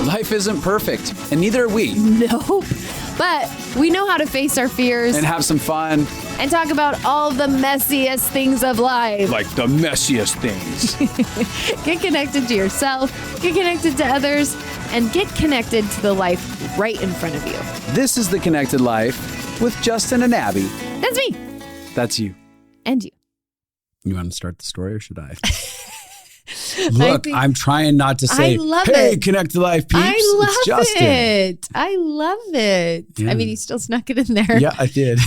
Life isn't perfect, and neither are we. Nope. But we know how to face our fears And have some fun. and talk about all the messiest things of life. Like the messiest things. Get connected to yourself, get connected to others, and get connected to the life right in front of you. This is The Connected Life with Justin and Abi. That's me. That's you. And you. You want to start the story or should I? Look, I'm trying not to say, I love hey, it. Connected Life peeps. I love it's Justin. it. I love it. Yeah. I mean, you still snuck it in there. Yeah, I did.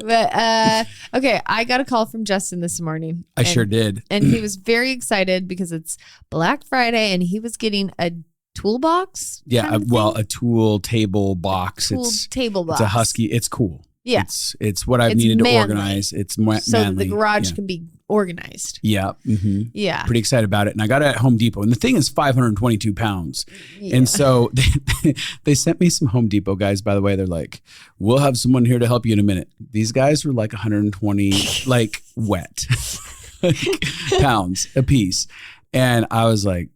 But, okay, I got a call from Justin this morning. I sure did. And he was very excited because it's Black Friday and he was getting a toolbox. Yeah, kind of well, thing? a tool table box. Tool table box. It's a Husky. It's cool. Yeah. It's what I've It's needed manly. to organize. It's manly. So that the garage Yeah. can be organized. Yeah. Mm-hmm. Yeah. Pretty excited about it. And I got it at Home Depot. And the thing is 522 pounds. Yeah. And so they sent me some Home Depot guys, by the way. They're like, we'll have someone here to help you in a minute. These guys were like 120, like wet pounds a piece. And I was like,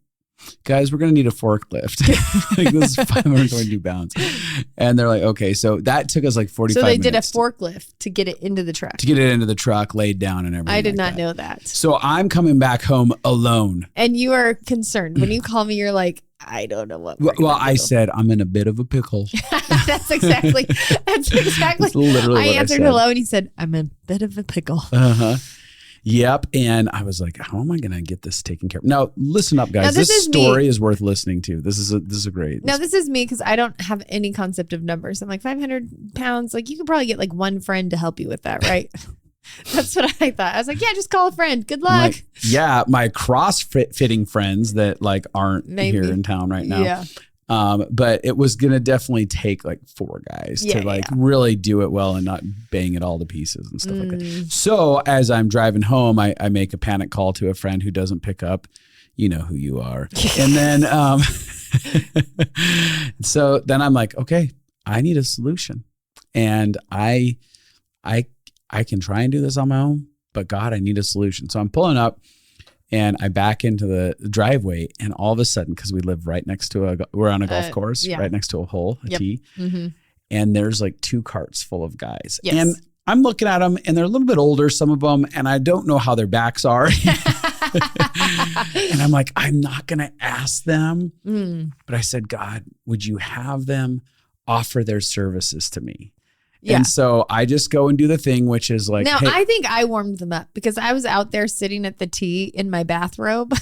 guys, we're going to need a forklift. Like, this is 522 pounds. And they're like, okay. So that took us like 45 minutes. So they did a forklift to get it into the truck. To get it into the truck, laid down and everything. I did like not know that. So I'm coming back home alone. And you are concerned. When you call me, you're like, I don't know what. Well, I said, I'm in a bit of a pickle. That's exactly. That's literally I what I answered said. hello and he said, I'm in a bit of a pickle. Uh-huh. Yep. And I was like, how am I going to get this taken care of? Now, listen up, guys. Now, this is story me. is worth listening to. This is a great. Now, this is me because I don't have any concept of numbers. I'm like 500 pounds. Like you could probably get like one friend to help you with that, right? That's what I thought. I was like, yeah, just call a friend. Good luck. Like, yeah, my CrossFitting friends that like aren't Maybe. here in town right now. Yeah. But it was going to definitely take like 4 guys to really do it well and not bang it all to pieces and stuff like that. So as I'm driving home, I make a panic call to a friend who doesn't pick up. You know who you are. And then, so then I'm like, okay, I need a solution. And I can try and do this on my own, but God, I need a solution. So I'm pulling up. And I back into the driveway, and all of a sudden, because we live right next to we're on a golf course, right next to a hole, a tee, and there's like 2 carts full of guys. Yes. And I'm looking at them, and they're a little bit older, some of them, and I don't know how their backs are. And I'm like, I'm not going to ask them. But I said, God, would you have them offer their services to me? Yeah. And so I just go and do the thing, which is like, now, hey, I think I warmed them up because I was out there sitting at the tee in my bathrobe,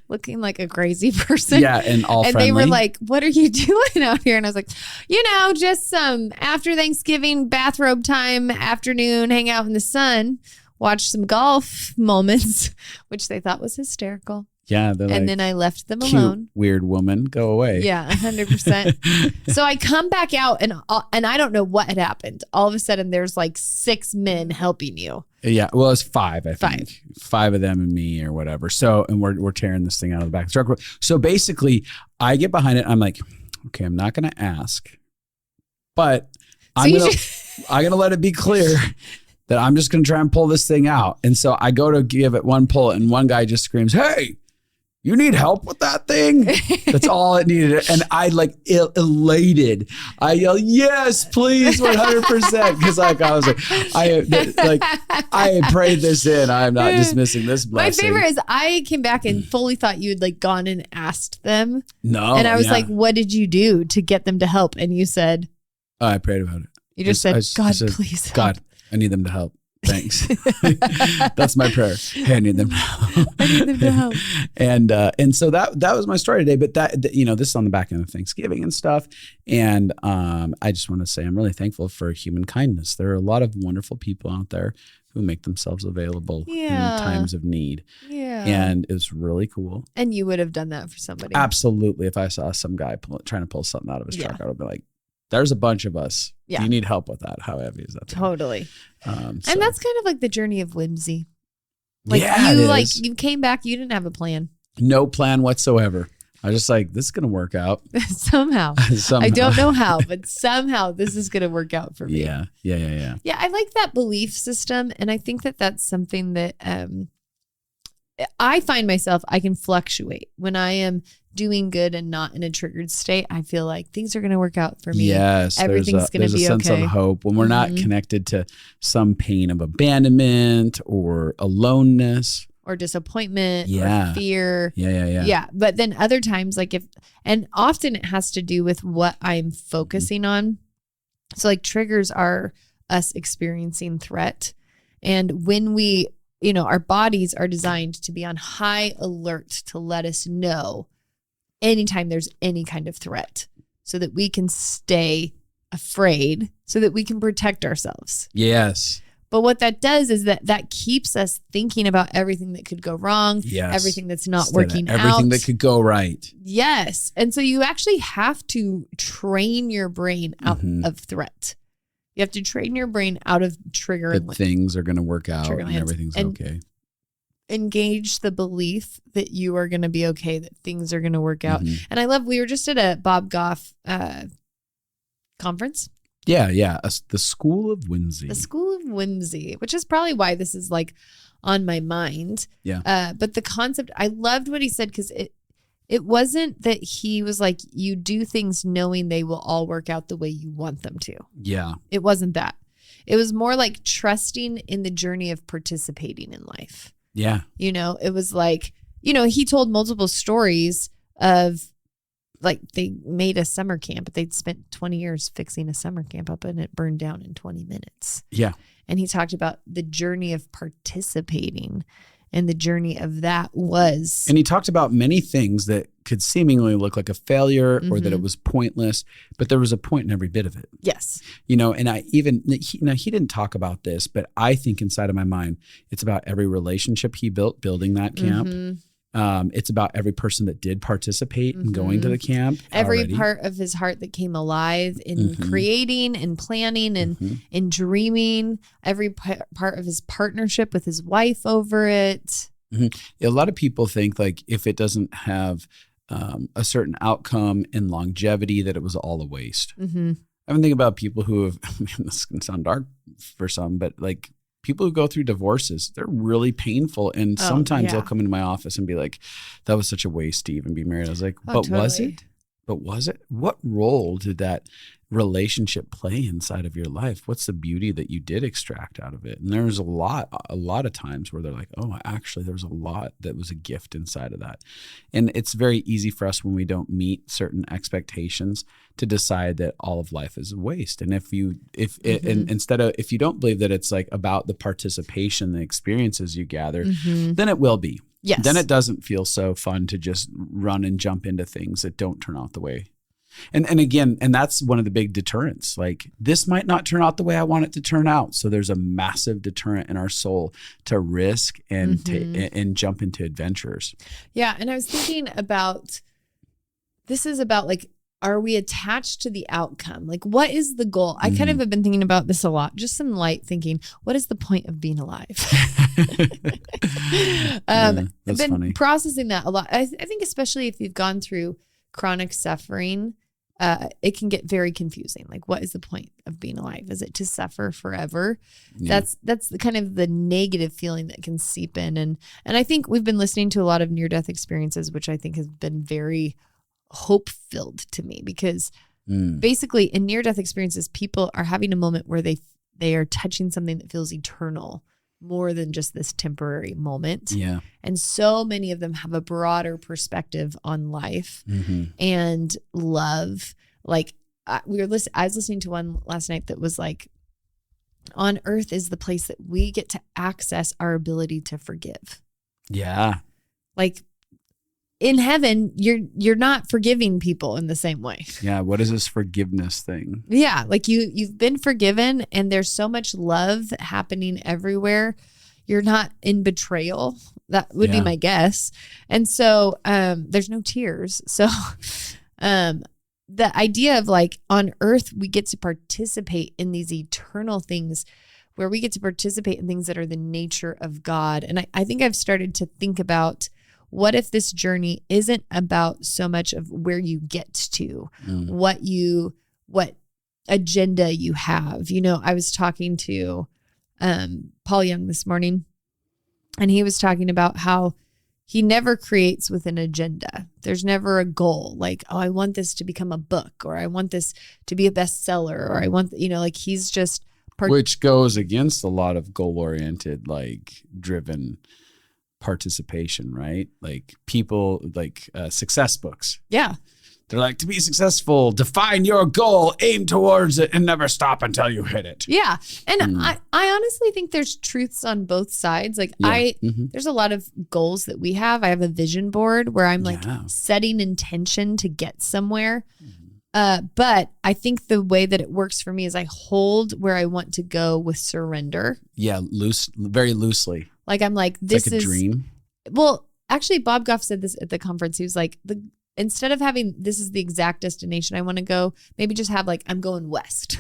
looking like a crazy person. Yeah, and all and friendly. they were like, what are you doing out here? And I was like, just some after Thanksgiving bathrobe time afternoon, hang out in the sun, watch some golf moments, which they thought was hysterical. Yeah. They're And like, then I left them cute, alone. weird woman, go away. Yeah, 100%. So I come back out and I don't know what had happened. All of a sudden there's like 6 men helping you. Yeah. Well, it's 5, I think. 5 of them and me or whatever. So, and we're tearing this thing out of the back of the truck. So basically I get behind it. I'm like, okay, I'm not going to ask, but I'm going to let it be clear that I'm just going to try and pull this thing out. And so I go to give it one pull and one guy just screams, hey, you need help with that thing? That's all it needed. And I like elated. I yell, yes, please, 100%. Because like I was like, I prayed this in. I'm not dismissing this blessing. My favorite is I came back and fully thought you had like gone and asked them. No. And I was like, what did you do to get them to help? And you said, I prayed about it. You just said, God, I said, please help. God, I need them to help. Thanks. That's my prayer. Hey, I need them to help. I need them to help. And so that was my story today. But that this is on the back end of Thanksgiving and stuff. And I just want to say I'm really thankful for human kindness. There are a lot of wonderful people out there who make themselves available in times of need. Yeah. And it's really cool. And you would have done that for somebody. Absolutely. If I saw some guy trying to pull something out of his truck, I would be like, there's a bunch of us. Yeah. Do you need help with that? How heavy is that thing? Totally. So. And that's kind of like the journey of whimsy. Like you came back, you didn't have a plan. No plan whatsoever. I was just like, this is going to work out. Somehow. I don't know how, but somehow this is going to work out for me. Yeah. Yeah, I like that belief system. And I think that that's something that I find myself, I can fluctuate when I am doing good and not in a triggered state. I feel like things are going to work out for me. Yes. Everything's going to be okay. There's a sense of hope when we're not connected to some pain of abandonment or aloneness. Or disappointment or fear. Yeah. But then other times, like and often it has to do with what I'm focusing on. So like triggers are us experiencing threat. And when we, our bodies are designed to be on high alert to let us know anytime there's any kind of threat so that we can stay afraid, so that we can protect ourselves. Yes. But what that does is that keeps us thinking about everything that could go wrong, everything that's not working out. Everything that could go right. Yes. And so you actually have to train your brain out of threat. You have to train your brain out of trigger. That things are going to work out and everything's okay. Engage the belief that you are going to be okay, that things are going to work out. And we were just at a Bob Goff conference. Yeah. The School of Whimsy. The School of Whimsy, which is probably why this is like on my mind. Yeah. But the concept, I loved what he said, because it wasn't that he was like, you do things knowing they will all work out the way you want them to. Yeah. It wasn't that. It was more like trusting in the journey of participating in life. Yeah. It was like, he told multiple stories of like they made a summer camp, but they'd spent 20 years fixing a summer camp up and it burned down in 20 minutes. Yeah. And he talked about the journey of participating, and the journey of that was. And he talked about many things that could seemingly look like a failure or that it was pointless, but there was a point in every bit of it. Yes. And he didn't talk about this, but I think inside of my mind, it's about every relationship he built building that camp. It's about every person that did participate in going to the camp. Every part of his heart that came alive in creating and planning and in dreaming. Every part of his partnership with his wife over it. A lot of people think like if it doesn't have a certain outcome and longevity, that it was all a waste. I've been thinking about people who have, this can sound dark for some, but like people who go through divorces, they're really painful. And sometimes they'll come into my office and be like, that was such a waste to even be married. I was like, was it? But was it? What role did that relationship play inside of your life? What's the beauty that you did extract out of it? And there's a lot of times where they're like, oh, actually, there's a lot that was a gift inside of that. And it's very easy for us when we don't meet certain expectations to decide that all of life is a waste. And if you don't believe that it's like about the participation, the experiences you gather, then it will be. Yes. Then it doesn't feel so fun to just run and jump into things that don't turn out the way. And again, that's one of the big deterrents. Like this might not turn out the way I want it to turn out. So there's a massive deterrent in our soul to risk and and jump into adventures. Yeah. And I was thinking about, this is about like, are we attached to the outcome? Like, what is the goal? I kind of have been thinking about this a lot, just some light thinking. What is the point of being alive? I've been funny. Processing that a lot. I think especially if you've gone through chronic suffering, it can get very confusing. Like, what is the point of being alive? Is it to suffer forever? Yeah. That's the kind of the negative feeling that can seep in. And I think we've been listening to a lot of near-death experiences, which I think has been very hope-filled to me, because basically in near-death experiences, people are having a moment where they are touching something that feels eternal more than just this temporary moment. Yeah. And so many of them have a broader perspective on life and love. Like I was listening to one last night that was like, on earth is the place that we get to access our ability to forgive. Yeah. Like in heaven, you're not forgiving people in the same way. Yeah. What is this forgiveness thing? Yeah. Like you've been forgiven, and there's so much love happening everywhere. You're not in betrayal. That would be my guess. And so there's no tears. So the idea of like on earth, we get to participate in these eternal things where we get to participate in things that are the nature of God. And I think I've started to think about, what if this journey isn't about so much of where you get to, what agenda you have? I was talking to Paul Young this morning, and he was talking about how he never creates with an agenda. There's never a goal like, oh, I want this to become a book, or I want this to be a bestseller, or I want, like he's just. Which goes against a lot of goal-oriented, like driven participation, right? Like people like success books. Yeah. They're like, to be successful, define your goal, aim towards it, and never stop until you hit it. Yeah. And I honestly think there's truths on both sides. Like there's a lot of goals that we have. I have a vision board where I'm like setting intention to get somewhere. But I think the way that it works for me is I hold where I want to go with surrender. Yeah. Very loosely. Like I'm like, this is a dream. Well, actually Bob Goff said this at the conference. He was like, instead of having, this is the exact destination I want to go, maybe just have like, I'm going west.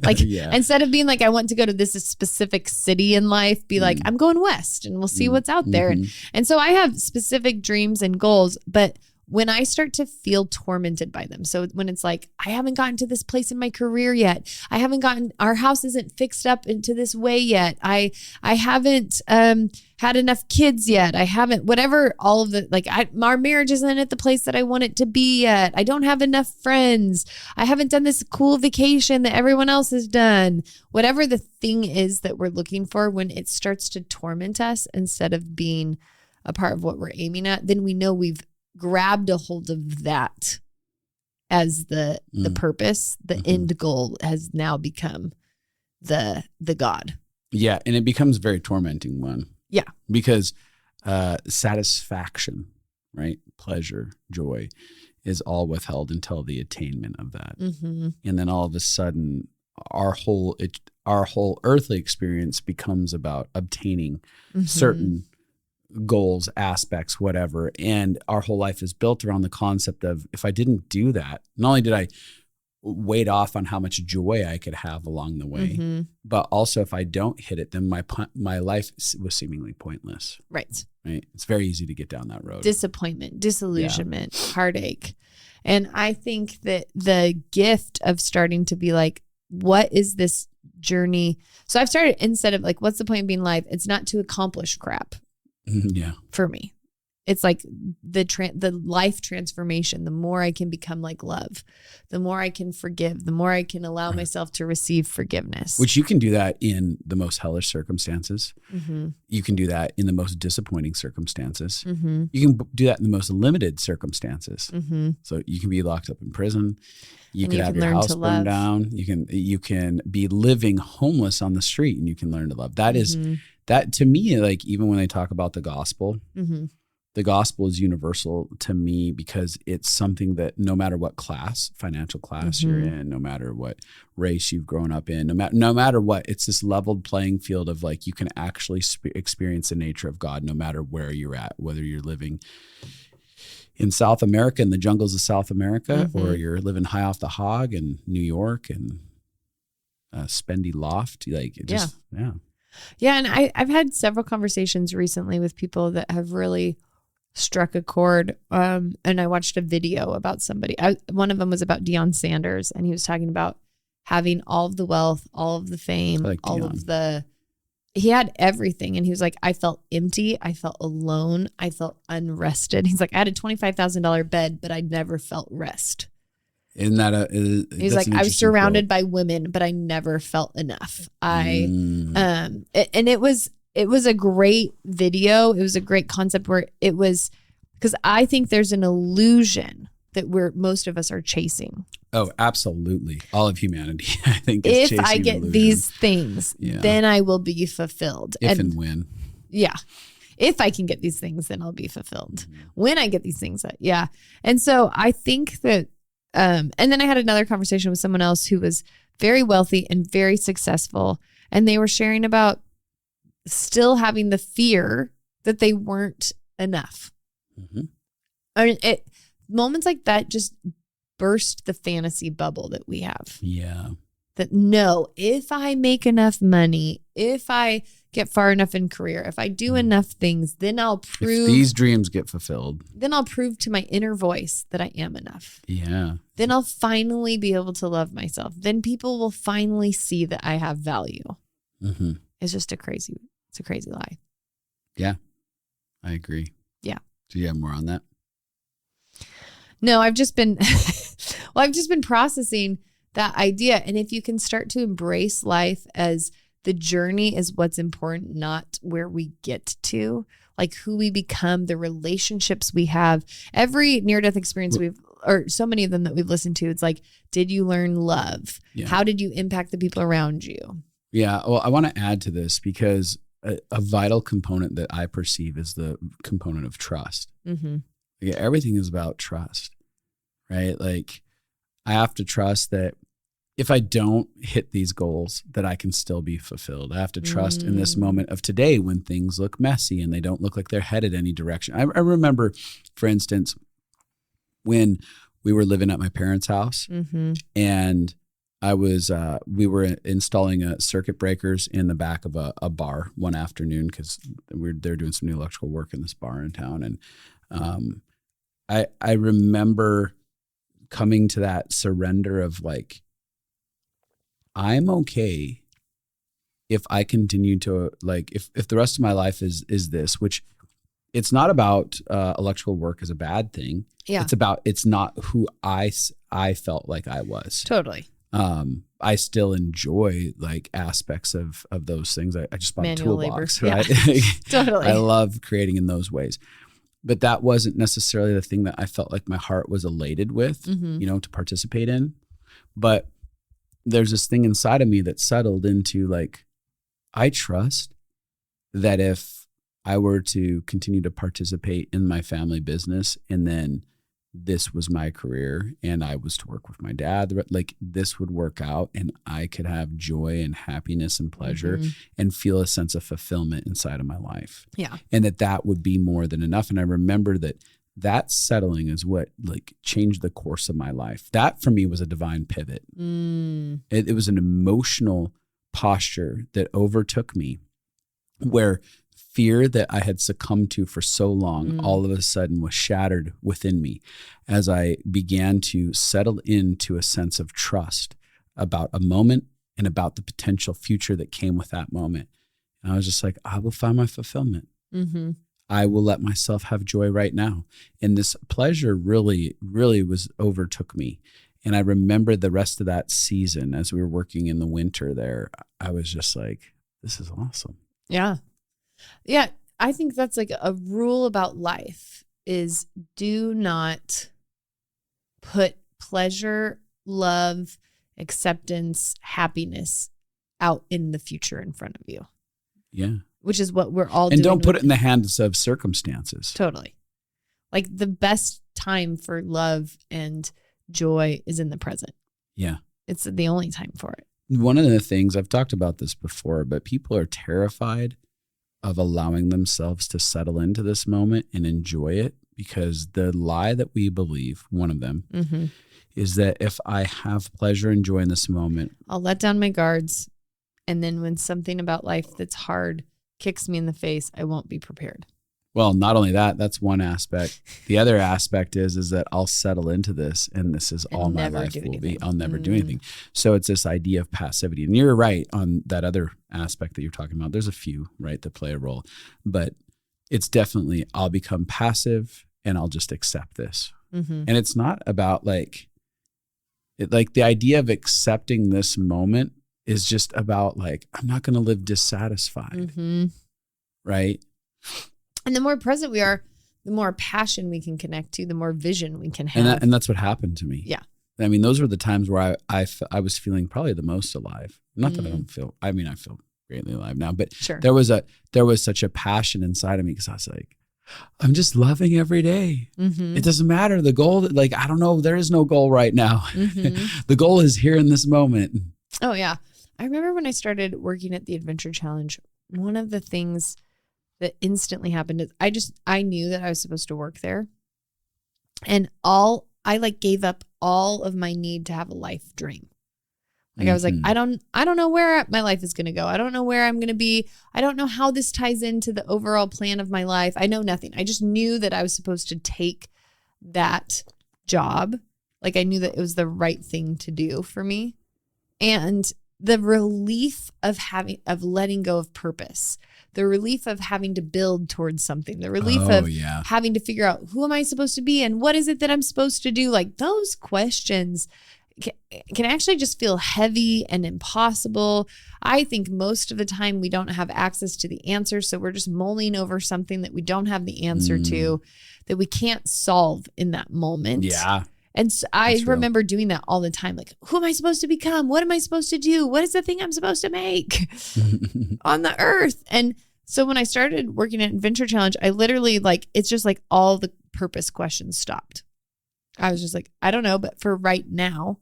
Like instead of being like, I want to go to this specific city in life, be like, I'm going west and we'll see what's out there. And so I have specific dreams and goals, but when I start to feel tormented by them. So when it's like, I haven't gotten to this place in my career yet. Our house isn't fixed up into this way yet. I haven't had enough kids yet. I haven't, whatever, all of the, like our marriage isn't at the place that I want it to be yet. I don't have enough friends. I haven't done this cool vacation that everyone else has done. Whatever the thing is that we're looking for, when it starts to torment us instead of being a part of what we're aiming at, then we know we've grabbed a hold of that as the purpose. The end goal has now become the God. Yeah. And it becomes a very tormenting one. Yeah. Because satisfaction, right? Pleasure, joy is all withheld until the attainment of that. And then all of a sudden our whole earthly experience becomes about obtaining certain goals, aspects, whatever. And our whole life is built around the concept of, if I didn't do that, not only did I wait off on how much joy I could have along the way, but also if I don't hit it, then my life was seemingly pointless. Right. It's very easy to get down that road. Disappointment, disillusionment, heartache. And I think that the gift of starting to be like, what is this journey? So I've started, instead of like, what's the point of being alive? It's not to accomplish crap. Yeah. For me, it's like the life transformation. The more I can become like love, the more I can forgive, the more I can allow myself to receive forgiveness. Which you can do that in the most hellish circumstances. You can do that in the most disappointing circumstances. You can do that in the most limited circumstances. So you can be locked up in prison. You can have your house burned down. You can be living homeless on the street, and you can learn to love. That is that, to me, like, even when I talk about the gospel is universal to me, because it's something that no matter what class, financial class you're in, no matter what race you've grown up in, no matter what, it's this leveled playing field of like, you can actually experience the nature of God no matter where you're at, whether you're living in South America, in the jungles of South America, or you're living high off the hog in New York and spendy loft. Like, it just, Yeah, and I've had several conversations recently with people that have really struck a chord. And I watched a video about somebody. One of them was about Deion Sanders, and he was talking about having all of the wealth, all of the fame, like he had everything. And he was like, I felt empty. I felt alone. I felt unrested. He's like, I had a $25,000 bed, but I never felt rest. Isn't that he's like, I was surrounded by women, but I never felt enough. And it was a great video. It was a great concept where it was, because I think there's an illusion that most of us are chasing. Oh, absolutely. All of humanity, I think, is if I get these things, then I will be fulfilled. If and when. Yeah. If I can get these things, then I'll be fulfilled. When I get these things, And so I think that, and then I had another conversation with someone else who was very wealthy and very successful. And they were sharing about still having the fear that they weren't enough. I mean, moments like that just burst the fantasy bubble that we have. Yeah. That no, if I make enough money, if I get far enough in career, if I do enough things, then I'll prove. If these dreams get fulfilled, then I'll prove to my inner voice that I am enough. Yeah. Then I'll finally be able to love myself. Then people will finally see that I have value. It's just it's a crazy lie. Yeah. I agree. Yeah. Do you have more on that? No, I've just been, I've just been processing that idea. And if you can start to embrace life as the journey is what's important, not where we get to, like who we become, the relationships we have. Every near-death experience or so many of them that we've listened to, it's like, did you learn love? Yeah. How did you impact the people around you? Yeah. Well, I want to add to this because a vital component that I perceive is the component of trust. Mm-hmm. Yeah, everything is about trust, right? Like I have to trust that if I don't hit these goals, that I can still be fulfilled. I have to trust in this moment of today when things look messy and they don't look like they're headed any direction. I remember, for instance, when we were living at my parents' house and we were installing circuit breakers in the back of a bar one afternoon because they're doing some new electrical work in this bar in town. And I remember coming to that surrender of like, I'm okay if I continue to like, if the rest of my life is this, which it's not about electrical work as a bad thing. Yeah. It's not who I felt like I was. Totally. I still enjoy like aspects of those things. I just bought manual a toolbox, labor. right? Yeah. Totally. I love creating in those ways. But that wasn't necessarily the thing that I felt like my heart was elated with, to participate in. But there's this thing inside of me that settled into like, I trust that if I were to continue to participate in my family business and then this was my career and I was to work with my dad, like this would work out and I could have joy and happiness and pleasure and feel a sense of fulfillment inside of my life. Yeah. And that would be more than enough. And I remember that settling is what like changed the course of my life. That for me was a divine pivot. It was an emotional posture that overtook me where fear that I had succumbed to for so long all of a sudden was shattered within me as I began to settle into a sense of trust about a moment and about the potential future that came with that moment. And I was just like, I will find my fulfillment. I will let myself have joy right now. And this pleasure really, really overtook me. And I remember the rest of that season as we were working in the winter there, I was just like, this is awesome. Yeah. Yeah. I think that's like a rule about life is do not put pleasure, love, acceptance, happiness out in the future in front of you. Yeah. Which is what we're all doing. And don't put it in the hands of circumstances. Totally. Like the best time for love and joy is in the present. Yeah. It's the only time for it. One of the things, I've talked about this before, but people are terrified of allowing themselves to settle into this moment and enjoy it because the lie that we believe, one of them, is that if I have pleasure and joy in this moment, I'll let down my guards. And then when something about life that's hard kicks me in the face, I won't be prepared. Well, not only that, that's one aspect. The other aspect is that I'll settle into this and this is all my life will be. I'll never do anything. So it's this idea of passivity. And you're right on that other aspect that you're talking about. There's a few, right, that play a role. But it's definitely I'll become passive and I'll just accept this. And it's not about like the idea of accepting this moment is just about like, I'm not going to live dissatisfied, right? And the more present we are, the more passion we can connect to, the more vision we can have. And that's what happened to me. Yeah. I mean, those were the times where I was feeling probably the most alive. Not that I feel greatly alive now, but there was such a passion inside of me because I was like, I'm just loving every day. It doesn't matter. The goal, like, I don't know, there is no goal right now. The goal is here in this moment. Oh, yeah. I remember when I started working at the Adventure Challenge, one of the things that instantly happened is I knew that I was supposed to work there. And I like gave up all of my need to have a life dream. Like I was like, I don't know where my life is going to go. I don't know where I'm going to be. I don't know how this ties into the overall plan of my life. I know nothing. I just knew that I was supposed to take that job. Like I knew that it was the right thing to do for me. And the relief of letting go of purpose, the relief of having to build towards something, the relief of having to figure out who am I supposed to be and what is it that I'm supposed to do? Like those questions can actually just feel heavy and impossible. I think most of the time we don't have access to the answer. So we're just mulling over something that we don't have the answer to, that we can't solve in that moment. Yeah. And so I remember doing that all the time. Like, who am I supposed to become? What am I supposed to do? What is the thing I'm supposed to make on the earth? And so when I started working at Adventure Challenge, I literally it's just like all the purpose questions stopped. I was just like, I don't know, but for right now,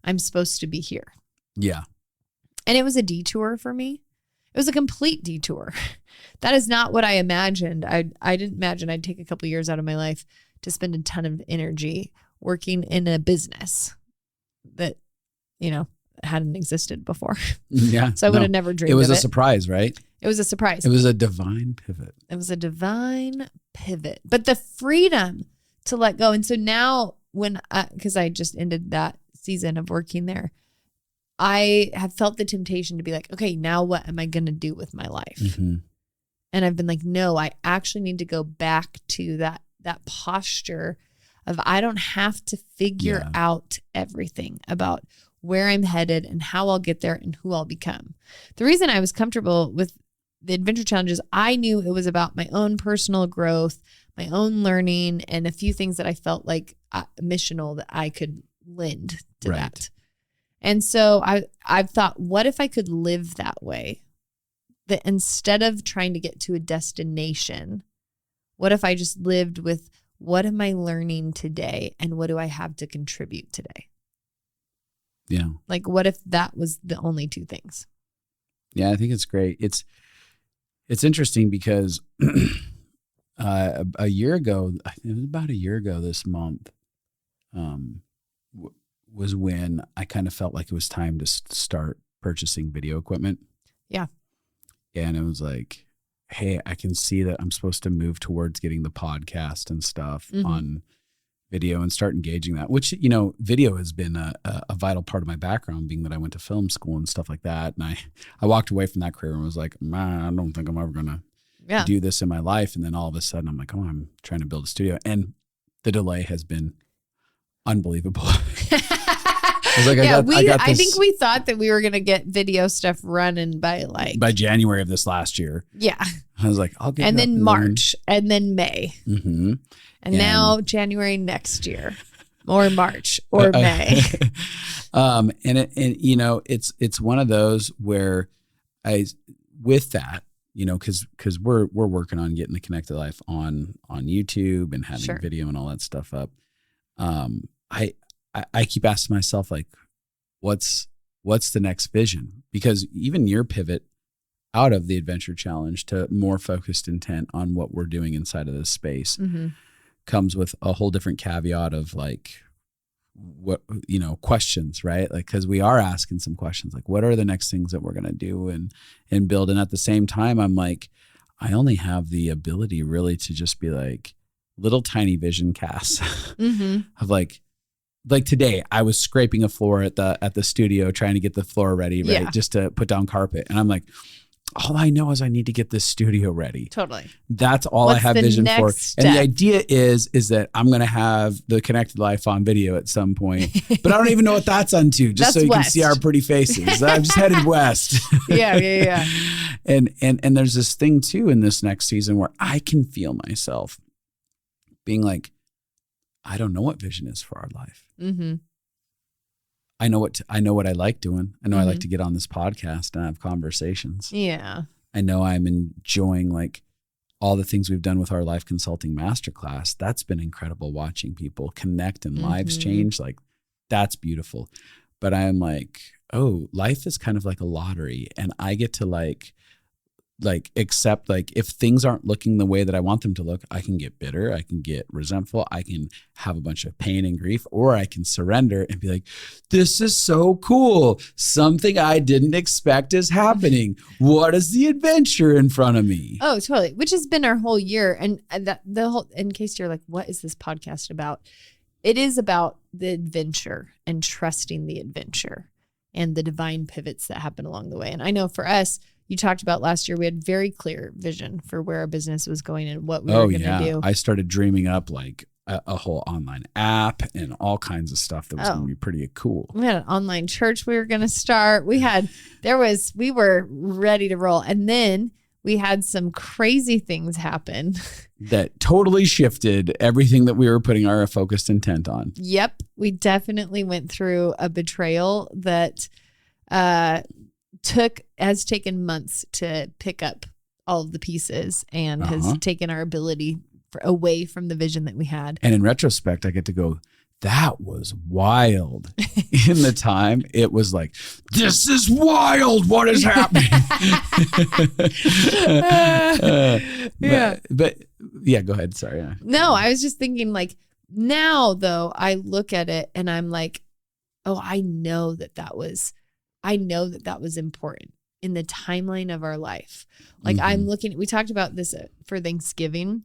I'm supposed to be here. Yeah. And it was a detour for me. It was a complete detour. That is not what I imagined. I didn't imagine I'd take a couple years out of my life to spend a ton of energy working in a business that, hadn't existed before. Yeah. So I would have never dreamed of it. It was a surprise, right? It was a surprise. It was a divine pivot. It was a divine pivot. But the freedom to let go. And so now because I just ended that season of working there, I have felt the temptation to be like, okay, now what am I going to do with my life? Mm-hmm. And I've been like, no, I actually need to go back to that posture of I don't have to figure out everything about where I'm headed and how I'll get there and who I'll become. The reason I was comfortable with the Adventure Challenge is I knew it was about my own personal growth, my own learning, and a few things that I felt like missional that I could lend to that. And so I've thought, what if I could live that way? That instead of trying to get to a destination, what if I just lived with what am I learning today and what do I have to contribute today? Yeah. Like what if that was the only two things? Yeah, I think it's great. It's interesting because a year ago, it was about a year ago this month, was when I kind of felt like it was time to start purchasing video equipment. Yeah. And it was like, hey, I can see that I'm supposed to move towards getting the podcast and stuff on video and start engaging that, which, video has been a vital part of my background, being that I went to film school and stuff like that. And I walked away from that career and was like, man, I don't think I'm ever going to do this in my life. And then all of a sudden I'm like, oh, I'm trying to build a studio. And the delay has been unbelievable. I think we thought that we were going to get video stuff running by January of this last year. Yeah. I was like, I'll get and then March and then May. Mm-hmm. And now January next year or March or May. It's one of those where with that, cause we're working on getting the Connected Life on YouTube and having video and all that stuff up. I keep asking myself, like, what's the next vision? Because even your pivot out of the Adventure Challenge to more focused intent on what we're doing inside of this space comes with a whole different caveat of like, what, questions, right? Like, cause we are asking some questions, like, what are the next things that we're going to do and build? And at the same time, I'm like, I only have the ability really to just be like little tiny vision casts of like today I was scraping a floor at the studio, trying to get the floor ready, right? Just to put down carpet. And I'm like, all I know is I need to get this studio ready. Totally. That's all I have vision for. Step? And the idea is that I'm going to have the Connected Life on video at some point, but I don't even know what that's unto, just so you can see our pretty faces. I'm just headed west. Yeah. And there's this thing too in this next season where I can feel myself being like, I don't know what vision is for our life. Mm-hmm. I know what I like doing. I know I like to get on this podcast and have conversations. Yeah. I know I'm enjoying like all the things we've done with our life consulting masterclass. That's been incredible, watching people connect and lives change. Like, that's beautiful. But I'm like, oh, life is kind of like a lottery, and I get to like accept, like, if things aren't looking the way that I want them to look, I can get bitter, I can get resentful, I can have a bunch of pain and grief, or I can surrender and be like, this is so cool. Something I didn't expect is happening. What is the adventure in front of me? Oh, totally. Which has been our whole year. And that the whole, in case you're like, what is this podcast about? It is about the adventure and trusting the adventure and the divine pivots that happen along the way. And I know for us, you talked about last year, we had very clear vision for where our business was going and what we were going to do. I started dreaming up like a whole online app and all kinds of stuff that was going to be pretty cool. We had an online church we were going to start. We were ready to roll. And then we had some crazy things happen that totally shifted everything that we were putting our focused intent on. Yep. We definitely went through a betrayal that has taken months to pick up all of the pieces and has taken our ability away from the vision that we had. And in retrospect, I get to go, that was wild. In the time, it was like, this is wild. What is happening? But go ahead. Sorry. Yeah. No, I was just thinking like now though, I look at it and I'm like, oh, I know that was important in the timeline of our life. Like I'm looking, we talked about this for Thanksgiving.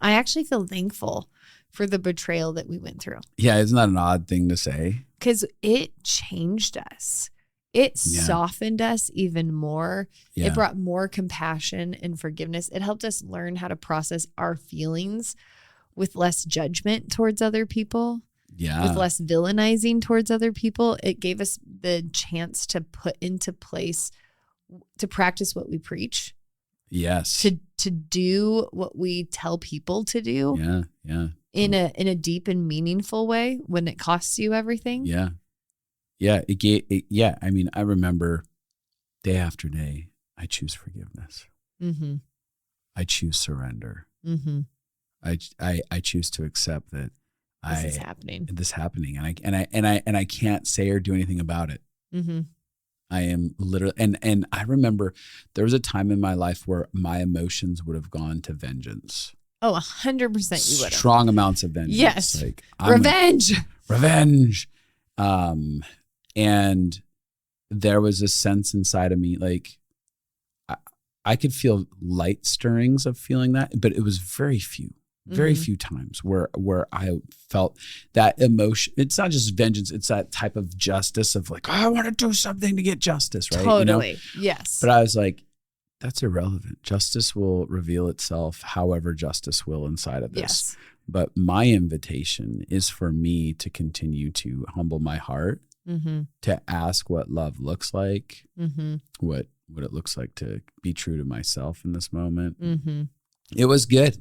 I actually feel thankful for the betrayal that we went through. Yeah, isn't that an odd thing to say? Because it changed us. It softened us even more. Yeah. It brought more compassion and forgiveness. It helped us learn how to process our feelings with less judgment towards other people. Yeah. With less villainizing towards other people. It gave us the chance to put into place, to practice what we preach. Yes. To do what we tell people to do. Yeah. Yeah. In a deep and meaningful way when it costs you everything. Yeah. Yeah. Yeah. I mean, I remember day after day, I choose forgiveness. Mm-hmm. I choose surrender. Mm-hmm. I choose to accept that this is happening. And I can't say or do anything about it. Mm-hmm. I am literally, and I remember there was a time in my life where my emotions would have gone to vengeance. Oh, 100% you would have. Strong amounts of vengeance. Yes. Like revenge. And there was a sense inside of me, like I could feel light stirrings of feeling that, but it was very few times where I felt that emotion. It's not just vengeance. It's that type of justice of like, oh, I want to do something to get justice. Right. Totally. Yes. But I was like, that's irrelevant. Justice will reveal itself however justice will inside of this. Yes. But my invitation is for me to continue to humble my heart, to ask what love looks like, what it looks like to be true to myself in this moment. It was good.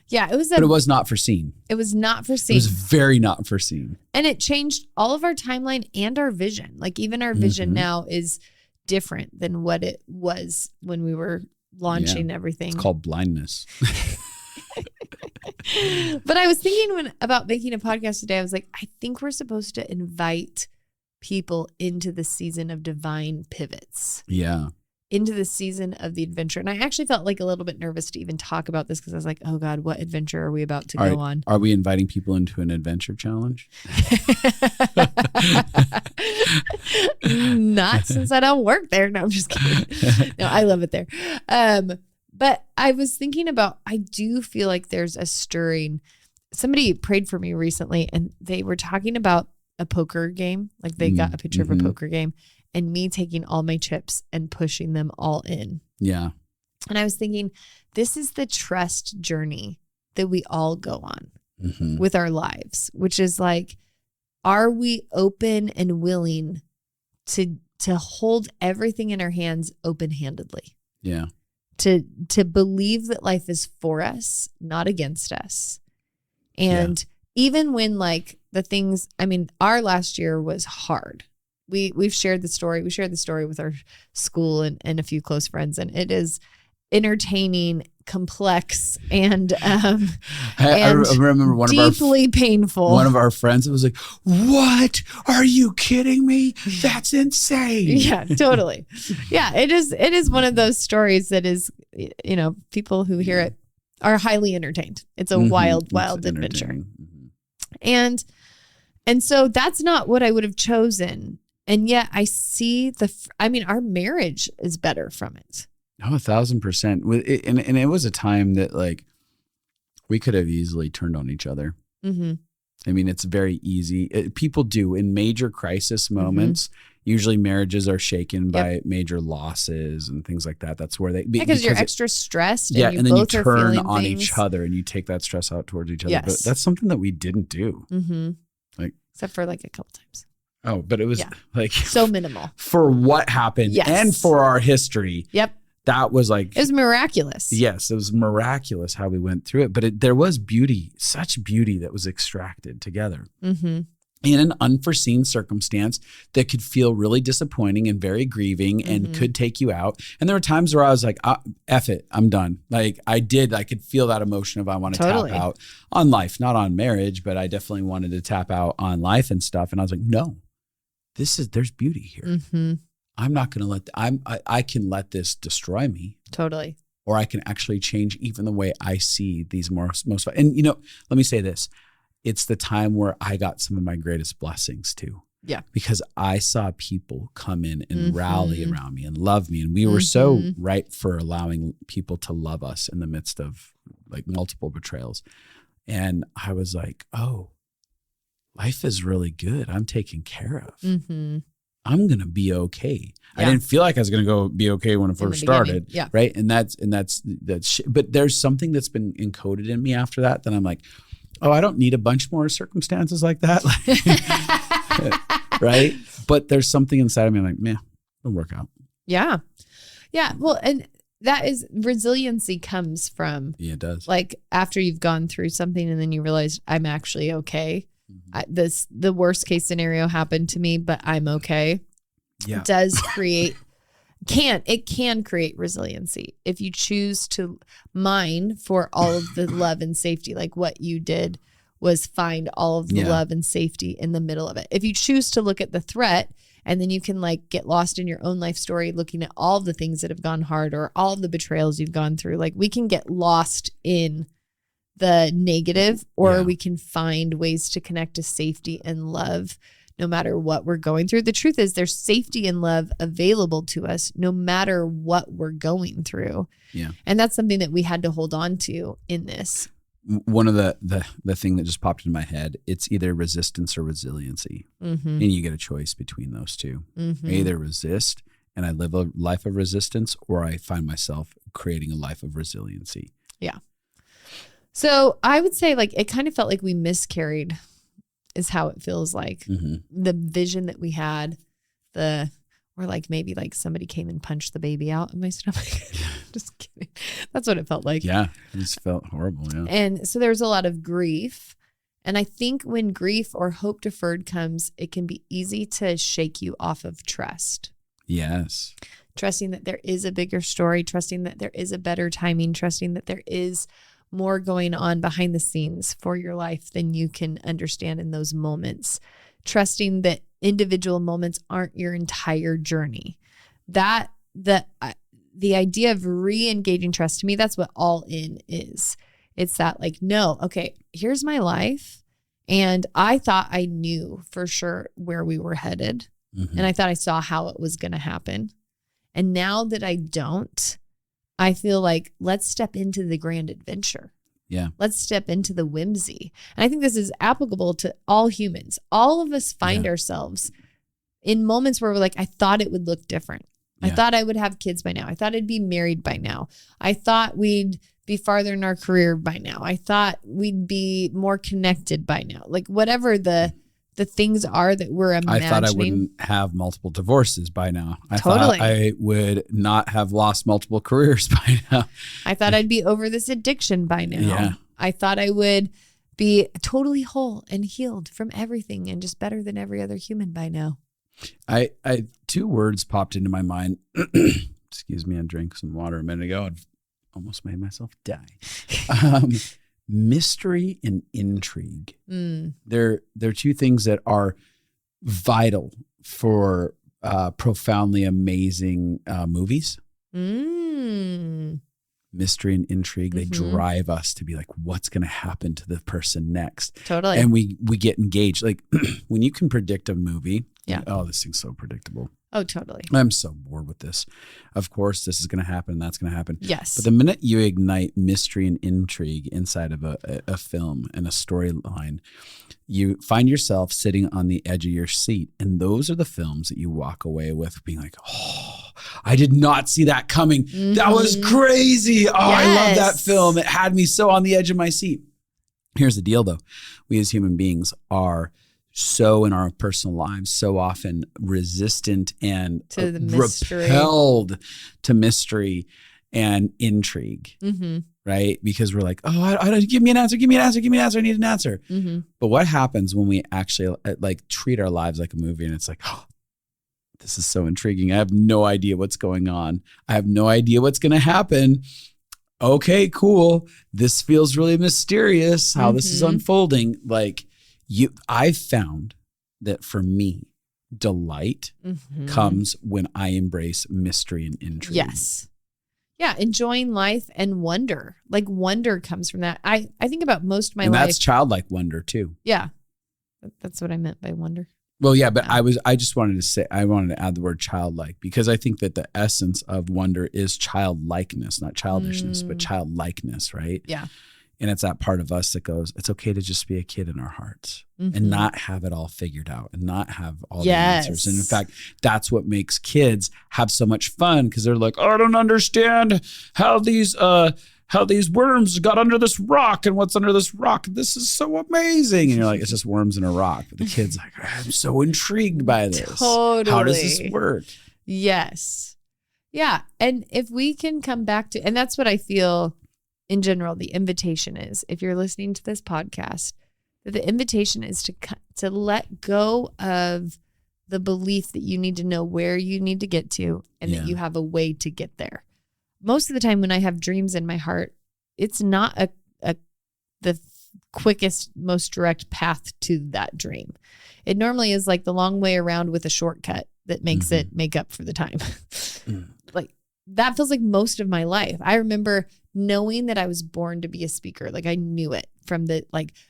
Yeah, but it was not foreseen. It was not foreseen. It was very not foreseen. And it changed all of our timeline and our vision. Like even our vision now is different than what it was when we were launching everything. It's called blindness. But I was thinking about making a podcast today, I was like, I think we're supposed to invite people into the season of divine pivots. Yeah. Into the season of the adventure. And I actually felt like a little bit nervous to even talk about this because I was like, oh God, what adventure are we about to go on? Are we inviting people into an adventure challenge? Not since I don't work there. No, I'm just kidding. No, I love it there. But I was thinking about, I do feel like there's a stirring. Somebody prayed for me recently and they were talking about a poker game. Like they got a picture of a poker game. And me taking all my chips and pushing them all in. Yeah. And I was thinking, this is the trust journey that we all go on with our lives, which is like, are we open and willing to hold everything in our hands open-handedly? Yeah. To believe that life is for us, not against us. And even when like the things, I mean, our last year was hard. We've shared the story. We shared the story with our school and a few close friends, and it is entertaining, complex, and I remember one deeply painful. One of our friends, it was like, "What? Are you kidding me? That's insane!" Yeah, totally. Yeah, it is one of those stories that is, you know, people who hear it are highly entertained. It's a wild adventure, and so that's not what I would have chosen. And yet I see our marriage is better from it. Oh, 1,000%. And it was a time that like we could have easily turned on each other. I mean, it's very easy. People do in major crisis moments. Usually marriages are shaken by major losses and things like that. That's where because you're extra stressed. Yeah. And then you turn on things. each other and you take that stress out towards each other. Yes. But that's something that we didn't do. Like, except for like a couple times. Oh, but it was like so minimal for what happened and for our history. Yep. That was like, it was miraculous. Yes. It was miraculous how we went through it, but there was beauty, such beauty that was extracted together. In an unforeseen circumstance that could feel really disappointing and very grieving and could take you out. And there were times where I was like, F it, I'm done. Like I could feel that emotion of I want to tap out on life, not on marriage, but I definitely wanted to tap out on life and stuff. And I was like, no, there's beauty here. I'm not going to I can let this destroy me. Totally. Or I can actually change even the way I see these most, and you know, let me say this. It's the time where I got some of my greatest blessings too. Yeah. Because I saw people come in and rally around me and love me. And we were so ripe for allowing people to love us in the midst of like multiple betrayals. And I was like, oh, life is really good. I'm taken care of. I'm going to be okay. I didn't feel like I was going to be okay when it first started. Yeah. Right. And that's but there's something that's been encoded in me after that I'm like, oh, I don't need a bunch more circumstances like that. Right. But there's something inside of me. I'm like, man, it'll work out. Yeah. Yeah. Well, and that is resiliency comes from. Yeah, it does. Like after you've gone through something and then you realize I'm actually okay. The worst case scenario happened to me, but I'm okay. Yeah. Does create. It can create resiliency if you choose to mine for all of the love and safety. Like what you did was find all of the love and safety in the middle of it. If you choose to look at the threat and then you can like get lost in your own life story, looking at all the things that have gone hard or all of the betrayals you've gone through, like we can get lost in the negative or we can find ways to connect to safety and love. No matter what we're going through. The truth is there's safety and love available to us no matter what we're going through. Yeah. And that's something that we had to hold on to in this. One of the thing that just popped in my head, it's either resistance or resiliency. And you get a choice between those two. I either resist and I live a life of resistance or I find myself creating a life of resiliency. Yeah. So I would say like, it kind of felt like we miscarried is how it feels like. The vision that we had, or like maybe like somebody came and punched the baby out of my stomach. Just kidding. That's what it felt like. Yeah. It just felt horrible. Yeah. And so there's a lot of grief. And I think when grief or hope deferred comes, it can be easy to shake you off of trust. Yes. Trusting that there is a bigger story, trusting that there is a better timing, trusting that there is more going on behind the scenes for your life than you can understand in those moments. Trusting that individual moments aren't your entire journey. The idea of re-engaging trust, to me, that's what all in is. It's that like, no, okay, here's my life. And I thought I knew for sure where we were headed. And I thought I saw how it was going to happen. And now that I don't, I feel like let's step into the grand adventure. Yeah. Let's step into the whimsy. And I think this is applicable to all humans. All of us find ourselves in moments where we're like, I thought it would look different. I thought I would have kids by now. I thought I'd be married by now. I thought we'd be farther in our career by now. I thought we'd be more connected by now. Like whatever the things are that we're imagining. I thought I wouldn't have multiple divorces by now. I thought I would not have lost multiple careers by now. I thought I'd be over this addiction by now. Yeah. I thought I would be totally whole and healed from everything and just better than every other human by now. I two words popped into my mind. Excuse me, I drank some water a minute ago and almost made myself die. Mystery and intrigue. They're two things that are vital for profoundly amazing movies. Mystery and intrigue, they drive us to be like, what's going to happen to the person next? Totally. And we get engaged. Like when you can predict a movie Yeah. Oh, this thing's so predictable. Oh, totally. I'm so bored with this. Of course, this is going to happen. That's going to happen. Yes. But the minute you ignite mystery and intrigue inside of a film and a storyline, you find yourself sitting on the edge of your seat. And those are the films that you walk away with being like, oh, I did not see that coming. Mm-hmm. That was crazy. Oh, yes. I love that film. It had me so on the edge of my seat. Here's the deal, though. We as human beings are so in our personal lives, so often resistant and to the mystery. Repelled to mystery and intrigue, right? Because we're like, oh, I give me an answer, give me an answer, give me an answer. I need an answer. But what happens when we actually like treat our lives like a movie and it's like, oh, this is so intriguing. I have no idea what's going on. I have no idea what's going to happen. Okay, cool. This feels really mysterious how this is unfolding. Like, I've found that for me, delight comes when I embrace mystery and intrigue. Yes. Yeah. Enjoying life and wonder. Like wonder comes from that. I think about most of my life. And that's childlike wonder too. Yeah. That's what I meant by wonder. Well, yeah, but I just wanted to add the word childlike because I think that the essence of wonder is childlikeness, not childishness, but childlikeness, right? Yeah. And it's that part of us that goes, it's okay to just be a kid in our hearts and not have it all figured out and not have all the answers. And in fact, that's what makes kids have so much fun because they're like, oh, I don't understand how these worms got under this rock and what's under this rock. This is so amazing. And you're like, it's just worms in a rock. But the kid's like, I'm so intrigued by this. Totally. How does this work? Yes. Yeah. And if we can come back to, and that's what I feel in general, the invitation is, if you're listening to this podcast, that the invitation is to let go of the belief that you need to know where you need to get to and that you have a way to get there. Most of the time when I have dreams in my heart, it's not the quickest, most direct path to that dream. It normally is like the long way around with a shortcut that makes it make up for the time. Like that feels like most of my life. I remember knowing that I was born to be a speaker. Like I knew it from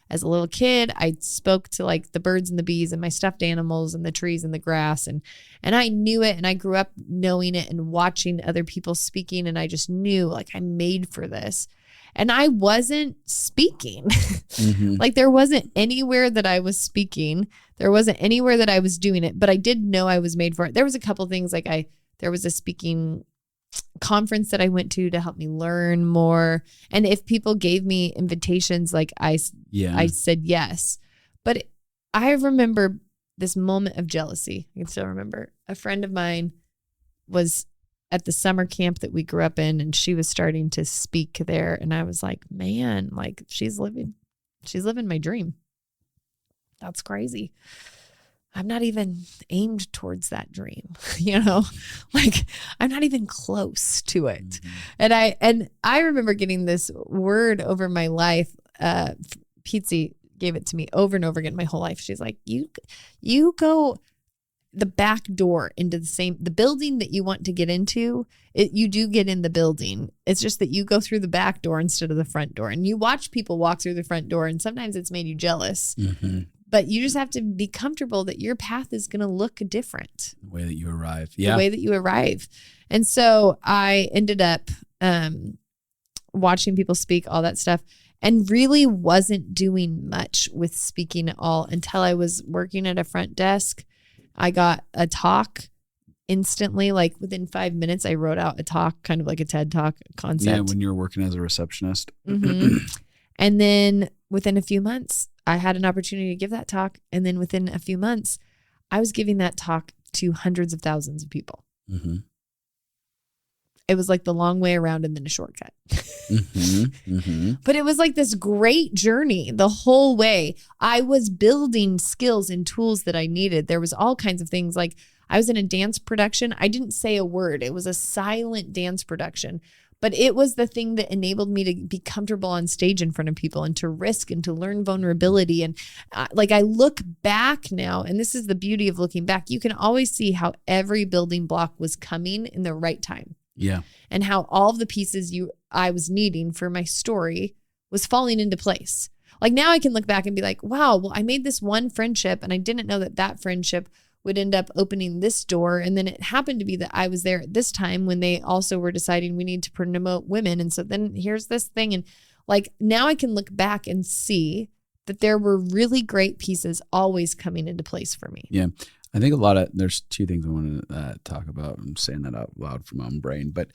as a little kid, I spoke to like the birds and the bees and my stuffed animals and the trees and the grass. And I knew it. And I grew up knowing it and watching other people speaking. And I just knew like I'm made for this. And I wasn't speaking. Like there wasn't anywhere that I was speaking. There wasn't anywhere that I was doing it, but I did know I was made for it. There was a couple things like there was a speaking conference that I went to help me learn more. And if people gave me invitations, like I said yes. But I remember this moment of jealousy. I can still remember a friend of mine was at the summer camp that we grew up in, and she was starting to speak there. And I was like, man, like she's living my dream. That's crazy. I'm not even aimed towards that dream, like I'm not even close to it. And I remember getting this word over my life. Pizzi gave it to me over and over again my whole life. She's like, you go the back door into the building that you want to get into. You do get in the building. It's just that you go through the back door instead of the front door. And you watch people walk through the front door, and sometimes it's made you jealous. But you just have to be comfortable that your path is going to look different. The way that you arrive. Yeah. The way that you arrive. And so I ended up watching people speak, all that stuff, and really wasn't doing much with speaking at all until I was working at a front desk. I got a talk instantly, like within 5 minutes, I wrote out a talk, kind of like a TED Talk concept. Yeah, when you were working as a receptionist. And then within a few months, I had an opportunity to give that talk. And then within a few months, I was giving that talk to hundreds of thousands of people. It was like the long way around and then a shortcut. But it was like this great journey the whole way. I was building skills and tools that I needed. There was all kinds of things. Like I was in a dance production. I didn't say a word. It was a silent dance production. But it was the thing that enabled me to be comfortable on stage in front of people and to risk and to learn vulnerability. And like I look back now, and this is the beauty of looking back, you can always see how every building block was coming in the right time. Yeah. And how all of the pieces I was needing for my story was falling into place. Like now I can look back and be like, wow, well, I made this one friendship and I didn't know that friendship would end up opening this door. And then it happened to be that I was there at this time when they also were deciding we need to promote women. And so then here's this thing. And like, now I can look back and see that there were really great pieces always coming into place for me. Yeah. I think there's two things I want to talk about. I'm saying that out loud from my own brain, but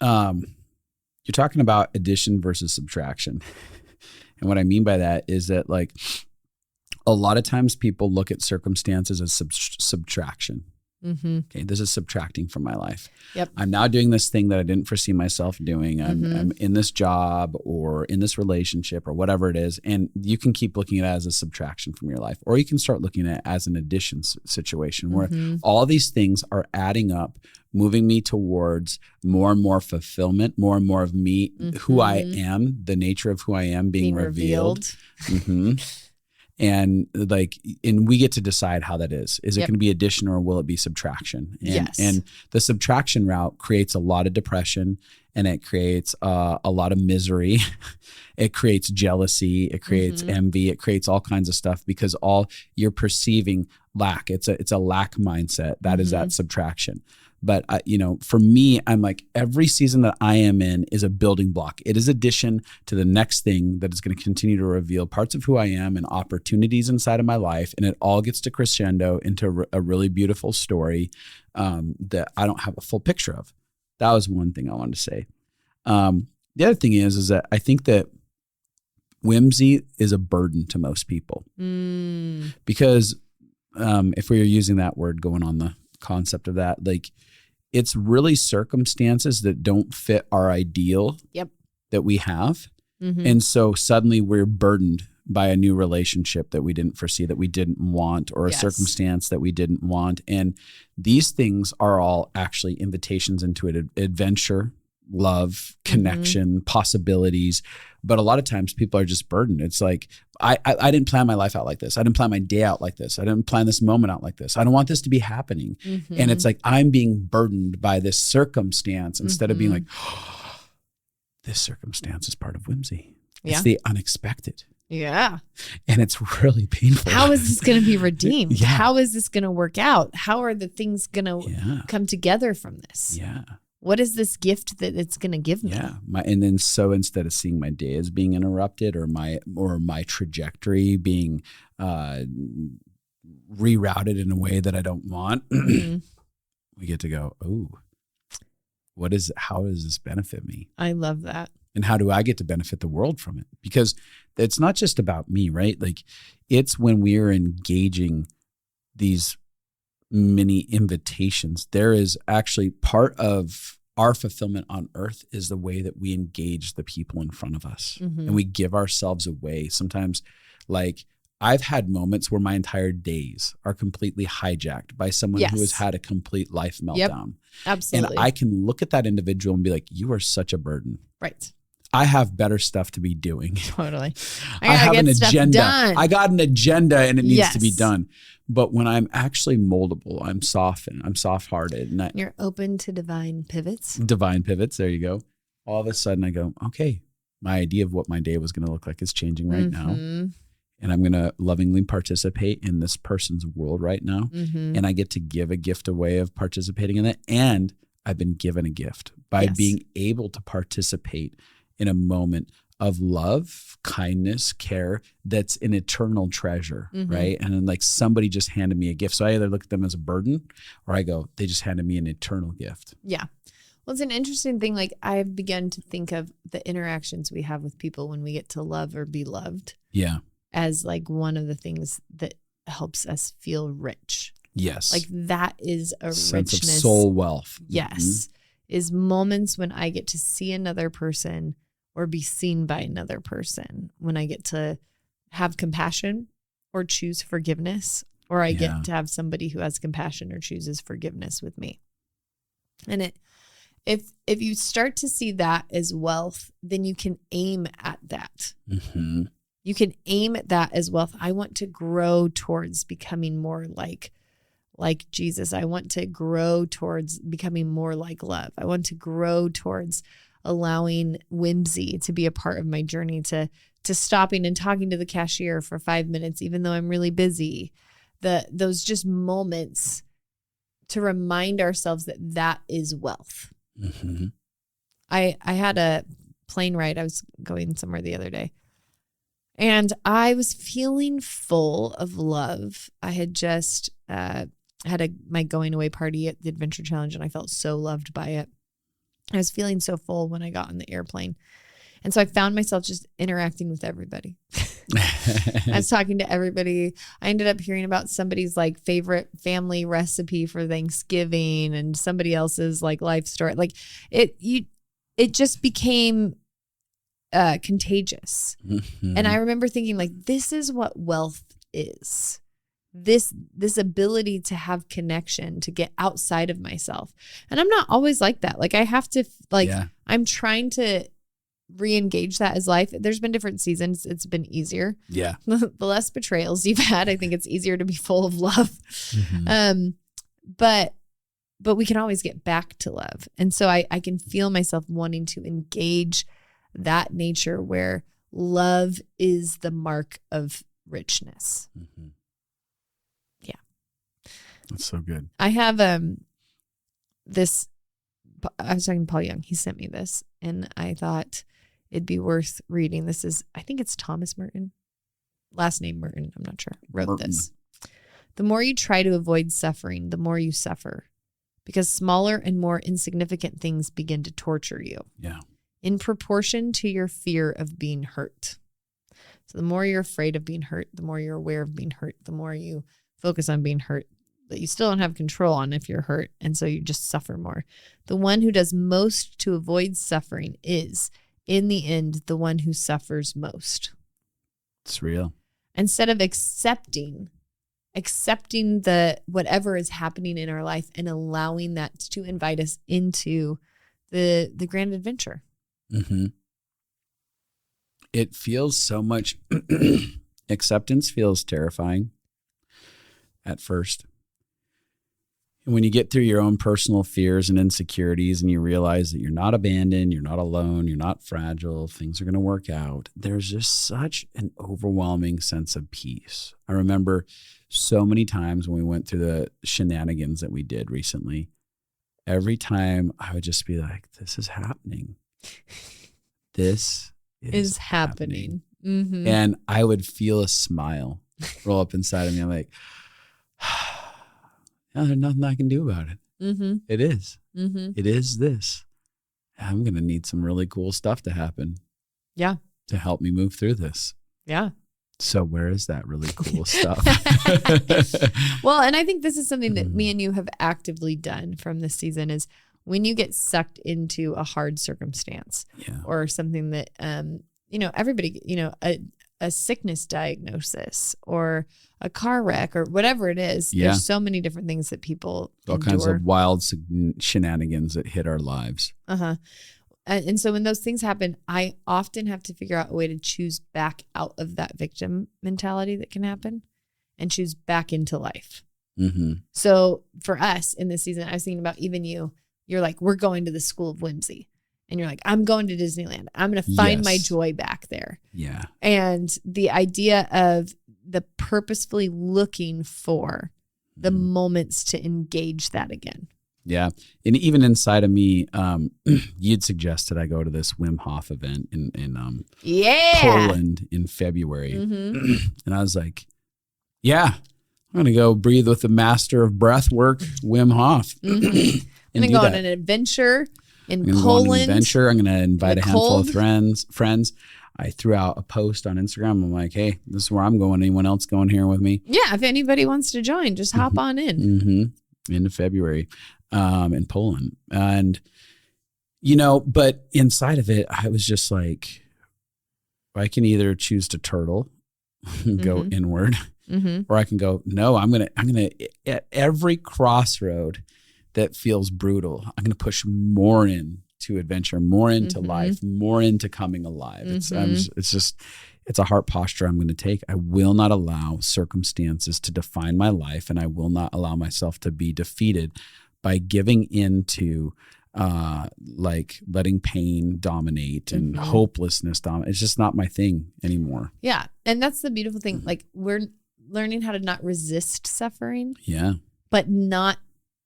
you're talking about addition versus subtraction. And what I mean by that is that, like, a lot of times people look at circumstances as subtraction. Mm-hmm. Okay, this is subtracting from my life. Yep. I'm now doing this thing that I didn't foresee myself doing. I'm in this job or in this relationship or whatever it is. And you can keep looking at it as a subtraction from your life, or you can start looking at it as an addition situation where all these things are adding up, moving me towards more and more fulfillment, more and more of me, who I am, the nature of who I am being revealed. And we get to decide how that is. Is it going to be addition or will it be subtraction? And the subtraction route creates a lot of depression, and it creates a lot of misery. It creates jealousy. It creates envy. It creates all kinds of stuff because all you're perceiving lack. It's a lack mindset. That is that subtraction. But, for me, I'm like, every season that I am in is a building block. It is addition to the next thing that is going to continue to reveal parts of who I am and opportunities inside of my life. And it all gets to crescendo into a really beautiful story that I don't have a full picture of. That was one thing I wanted to say. The other thing is that I think that whimsy is a burden to most people. Because if we are using that word, going on the concept of that, like, it's really circumstances that don't fit our ideal that we have. And so suddenly we're burdened by a new relationship that we didn't foresee, that we didn't want, or a circumstance that we didn't want. And these things are all actually invitations into an adventure, love, connection, possibilities. But a lot of times people are just burdened. It's like, I didn't plan my life out like this. I didn't plan my day out like this. I didn't plan this moment out like this. I don't want this to be happening. And it's like, I'm being burdened by this circumstance instead of being like, oh, this circumstance is part of whimsy. It's the unexpected. Yeah. And it's really painful. How is this going to be redeemed? How is this going to work out? How are the things going to come together from this? Yeah. What is this gift that it's going to give me? Yeah. And then so instead of seeing my day as being interrupted or my trajectory being rerouted in a way that I don't want, we get to go, oh, how does this benefit me? I love that. And how do I get to benefit the world from it? Because it's not just about me, right? Like, it's when we are engaging these many invitations. There is actually part of our fulfillment on earth is the way that we engage the people in front of us and we give ourselves away. Sometimes, like, I've had moments where my entire days are completely hijacked by someone who has had a complete life meltdown. Absolutely. And I can look at that individual and be like, you are such a burden. Right. I have better stuff to be doing. Totally. I have an agenda. I got an agenda and it needs to be done. But when I'm actually moldable, I'm soft-hearted. And you're open to divine pivots. Divine pivots. There you go. All of a sudden I go, okay, my idea of what my day was going to look like is changing right now. And I'm going to lovingly participate in this person's world right now. And I get to give a gift away of participating in it. And I've been given a gift by being able to participate in a moment of love, kindness, care that's an eternal treasure, right? And then, like, somebody just handed me a gift. So I either look at them as a burden or I go, they just handed me an eternal gift. Yeah. Well, it's an interesting thing. Like, I've begun to think of the interactions we have with people when we get to love or be loved. Yeah. As like one of the things that helps us feel rich. Yes. Like, that is a sense richness. Of soul wealth. Yes. Is moments when I get to see another person or be seen by another person, when I get to have compassion or choose forgiveness, or I get to have somebody who has compassion or chooses forgiveness with me. And if you start to see that as wealth, then you can aim at that. You can aim at that as wealth. I want to grow towards becoming more like Jesus. I want to grow towards becoming more like love. I want to grow towards allowing whimsy to be a part of my journey, to stopping and talking to the cashier for 5 minutes, even though I'm really busy, those just moments to remind ourselves that is wealth. Mm-hmm. I had a plane ride. I was going somewhere the other day, and I was feeling full of love. I had just had my going away party at the Adventure Challenge, and I felt so loved by it. I was feeling so full when I got on the airplane. And so I found myself just interacting with everybody. I was talking to everybody. I ended up hearing about somebody's like favorite family recipe for Thanksgiving and somebody else's like life story. Like it just became contagious. Mm-hmm. And I remember thinking like, this is what wealth is. This ability to have connection, to get outside of myself. And I'm not always like that. Like I have to I'm trying to re-engage that as life. There's been different seasons. It's been easier. Yeah. The less betrayals you've had, I think it's easier to be full of love. Mm-hmm. But we can always get back to love. And so I can feel myself wanting to engage that nature where love is the mark of richness. Mm-hmm. Yeah. That's so good. I have this, I was talking to Paul Young. He sent me this and I thought it'd be worth reading. This is, I think it's Thomas Merton. Last name Merton, I'm not sure. Wrote Merton. this. The more you try to avoid suffering, the more you suffer, because smaller and more insignificant things begin to torture you. Yeah. In proportion to your fear of being hurt. So the more you're afraid of being hurt, the more you're aware of being hurt, the more you focus on being hurt that you still don't have control on if you're hurt. And so you just suffer more. The one who does most to avoid suffering is, in the end, the one who suffers most. It's real. Instead of accepting the whatever is happening in our life and allowing that to invite us into the grand adventure. Mm-hmm. It feels so much acceptance feels terrifying at first. And when you get through your own personal fears and insecurities and you realize that you're not abandoned, you're not alone, you're not fragile, things are going to work out, there's just such an overwhelming sense of peace. I remember so many times when we went through the shenanigans that we did recently, every time I would just be like, this is happening. This is happening. Mm-hmm. And I would feel a smile roll up inside of me. I'm like, no, there's nothing I can do about it. Mm-hmm. It is. Mm-hmm. It is this. I'm going to need some really cool stuff to happen. Yeah. To help me move through this. Yeah. So where is that really cool stuff? Well, and I think this is something that me and you have actively done from this season is when you get sucked into a hard circumstance or something that, everybody, a sickness diagnosis or a car wreck or whatever it is. Yeah. There's so many different things that people all endure. kinds of wild shenanigans that hit our lives. Uh-huh. And so when those things happen, I often have to figure out a way to choose back out of that victim mentality that can happen and choose back into life. Mm-hmm. So for us in this season, I was thinking about even you're like, we're going to the School of Whimsy. And you're like, I'm going to Disneyland. I'm going to find my joy back there. Yeah. And the idea of the purposefully looking for the moments to engage that again. Yeah. And even inside of me, you'd suggested I go to this Wim Hof event in Poland in February. Mm-hmm. And I was like, yeah, I'm going to go breathe with the master of breath work, Wim Hof. Mm-hmm. I'm going to go on an adventure in Poland. I'm going to invite a handful of friends. I threw out a post on Instagram. I'm like, hey, this is where I'm going. Anyone else going here with me? Yeah. If anybody wants to join, just hop on in. Mm-hmm. Into February in Poland. And, but inside of it, I was just like, I can either choose to turtle, go inward, or I can go, no, I'm going to, at every crossroad that feels brutal, I'm going to push more into adventure, more into life, more into coming alive. It's a heart posture I'm going to take. I will not allow circumstances to define my life, and I will not allow myself to be defeated by giving into letting pain dominate and hopelessness dominate. It's just not my thing anymore. Yeah. And that's the beautiful thing. Like learning how to not resist suffering. Yeah. But not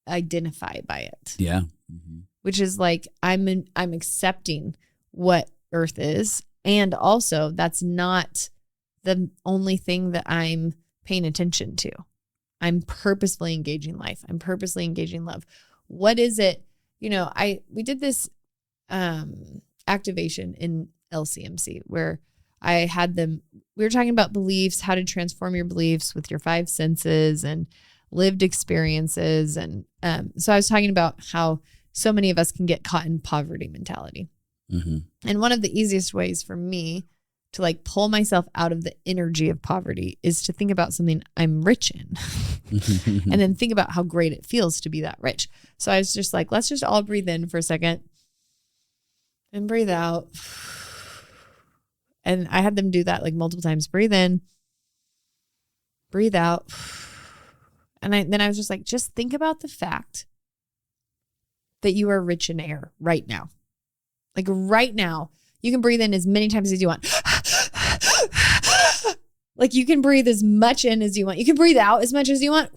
identify by it. Yeah. Which is like, I'm accepting what Earth is. And also that's not the only thing that I'm paying attention to. I'm purposefully engaging life. I'm purposely engaging love. What is it? You know, we did this activation in LCMC where I had them, we were talking about beliefs, how to transform your beliefs with your 5 senses and lived experiences. And so I was talking about how so many of us can get caught in poverty mentality. And one of the easiest ways for me to like pull myself out of the energy of poverty is to think about something I'm rich in and then think about how great it feels to be that rich. So I was just like, let's just all breathe in for a second and breathe out. And I had them do that like multiple times. Breathe in, breathe out. And then I was just like, just think about the fact that you are rich in air right now. Like right now, you can breathe in as many times as you want. Like you can breathe as much in as you want. You can breathe out as much as you want.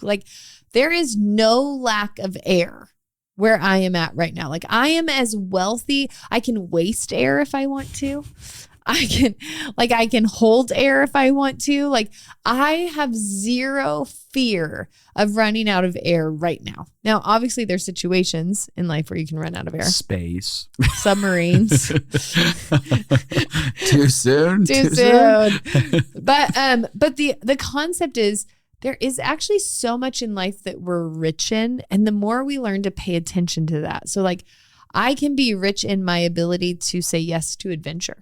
Like there is no lack of air where I am at right now. Like I am as wealthy. I can waste air if I want to. I can hold air if I want to. Like I have zero fear of running out of air right now. Now, obviously there's situations in life where you can run out of air. Space. Submarines. Too soon. Too soon. But the concept is there is actually so much in life that we're rich in. And the more we learn to pay attention to that. So like I can be rich in my ability to say yes to adventure.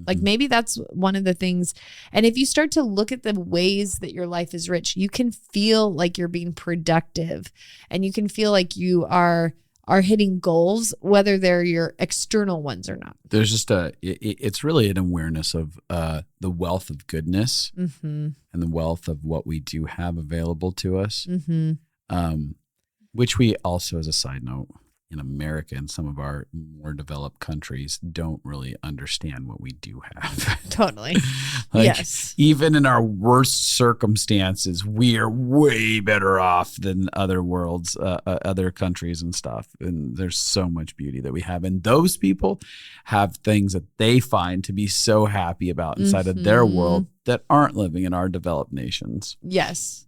Like maybe that's one of the things. And if you start to look at the ways that your life is rich, you can feel like you're being productive and you can feel like you are hitting goals, whether they're your external ones or not. There's just it's really an awareness of the wealth of goodness and the wealth of what we do have available to us, which we also, as a side note, in America and some of our more developed countries don't really understand what we do have. Totally. Like, yes. Even in our worst circumstances, we are way better off than other worlds, other countries and stuff. And there's so much beauty that we have. And those people have things that they find to be so happy about inside of their world that aren't living in our developed nations. Yes.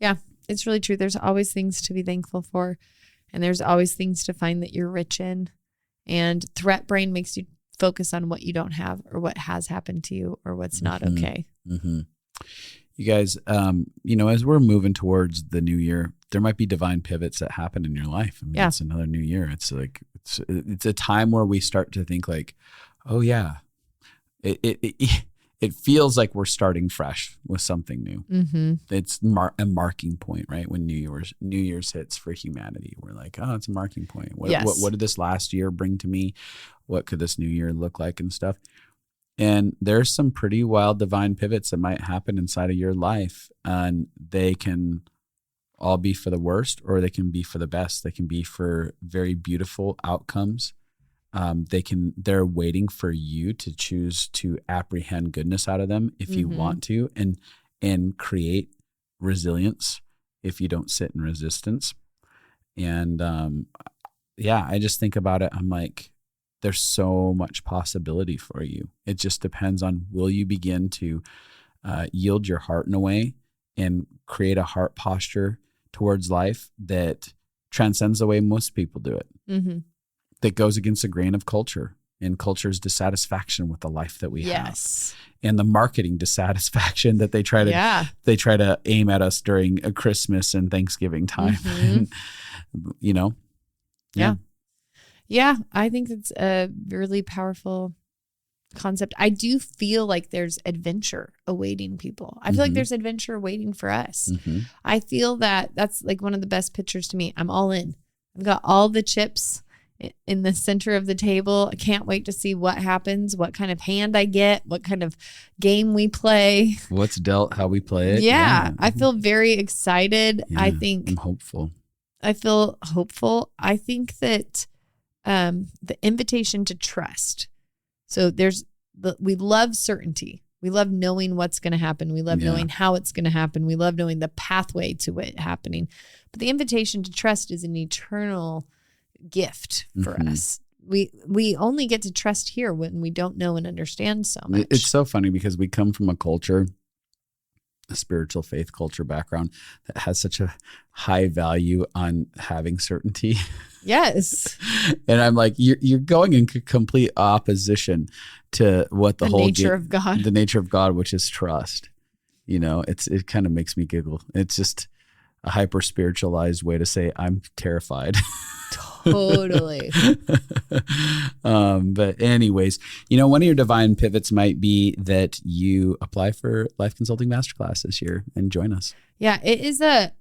Yeah, it's really true. There's always things to be thankful for. And there's always things to find that you're rich in. And threat brain makes you focus on what you don't have or what has happened to you or what's not okay. You guys, as we're moving towards the new year, there might be divine pivots that happen in your life. I mean, it's another new year. It's like, it's a time where we start to think like, oh yeah, it feels like we're starting fresh with something new. It's a marking point, right? When New Year's hits for humanity, we're like, oh, it's a marking point. What did this last year bring to me? What could this new year look like and stuff? And there's some pretty wild divine pivots that might happen inside of your life, and they can all be for the worst, or they can be for the best. They can be for very beautiful outcomes. They're waiting for you to choose to apprehend goodness out of them if you want to, and create resilience if you don't sit in resistance. And I just think about it. I'm like, there's so much possibility for you. It just depends on, will you begin to yield your heart in a way and create a heart posture towards life that transcends the way most people do it. That goes against the grain of culture and culture's dissatisfaction with the life that we have, and the marketing dissatisfaction that they try to aim at us during a Christmas and Thanksgiving time. I think it's a really powerful concept. I do feel like there's adventure awaiting people. I feel like there's adventure waiting for us. I feel that's like one of the best pictures to me. I'm all in. I've got all the chips in the center of the table. I can't wait to see what happens, what kind of hand I get, what kind of game we play. What's dealt, how we play it. Yeah. I feel very excited. Yeah, I'm hopeful. I feel hopeful. I think that the invitation to trust. So we love certainty. We love knowing what's going to happen. We love knowing how it's going to happen. We love knowing the pathway to it happening. But the invitation to trust is an eternal gift for us. We only get to trust here when we don't know and understand so much. It's so funny because we come from a culture, a spiritual faith culture background that has such a high value on having certainty. Yes. And I'm like, you're going in complete opposition to what the whole nature of God, the nature of God, which is trust. You know, it kind of makes me giggle. It's just a hyper spiritualized way to say I'm terrified. Totally. But anyways, you know, one of your divine pivots might be that you apply for Life Consulting Masterclass this year and join us. Yeah, it is a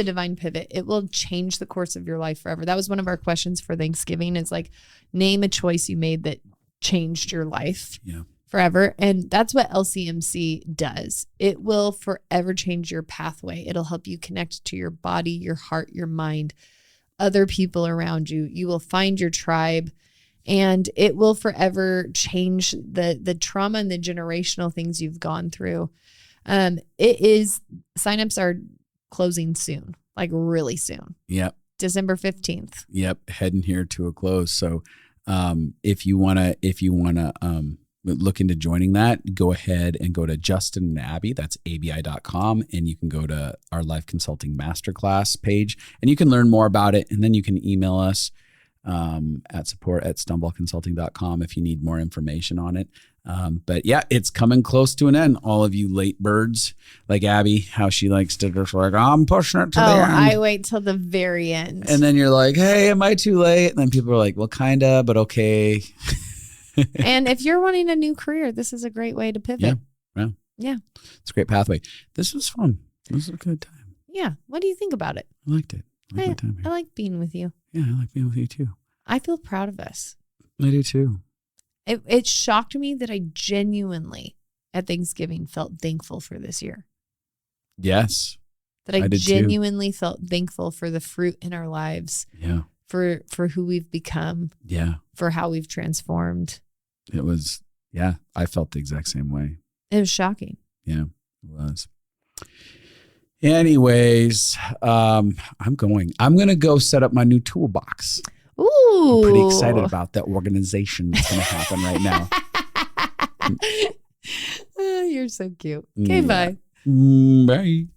divine pivot. It will change the course of your life forever. That was one of our questions for Thanksgiving, is like, name a choice you made that changed your life forever. And that's what LCMC does. It will forever change your pathway. It'll help you connect to your body, your heart, your mind, other people around you. You will find your tribe, and it will forever change the trauma and the generational things you've gone through. Signups are closing soon, like really soon. Yep. December 15th. Yep. Heading here to a close. So, if you want to look into joining that, go ahead and go to Justin and Abi, that's abi.com, and you can go to our Life Consulting Masterclass page, and you can learn more about it. And then you can email us at support@stumblconsulting.com if you need more information on it. But yeah, it's coming close to an end. All of you late birds, like Abby, how she likes to just like, I'm pushing it to the end. I wait till the very end. And then you're like, hey, am I too late? And then people are like, well, kinda, but okay. And if you're wanting a new career, this is a great way to pivot. Yeah. It's a great pathway. This was fun. This was a good time. Yeah. What do you think about it? I liked it. I liked my time here. I like being with you. Yeah, I like being with you too. I feel proud of us. I do too. It shocked me that I genuinely at Thanksgiving felt thankful for this year. Yes. That I genuinely felt thankful for the fruit in our lives. Yeah. For who we've become. Yeah. For how we've transformed. It was, I felt the exact same way. It was shocking. Yeah, it was. Anyways, I'm going to go set up my new toolbox. Ooh. I'm pretty excited about that organization that's going to happen right now. You're so cute. Okay, bye. Bye.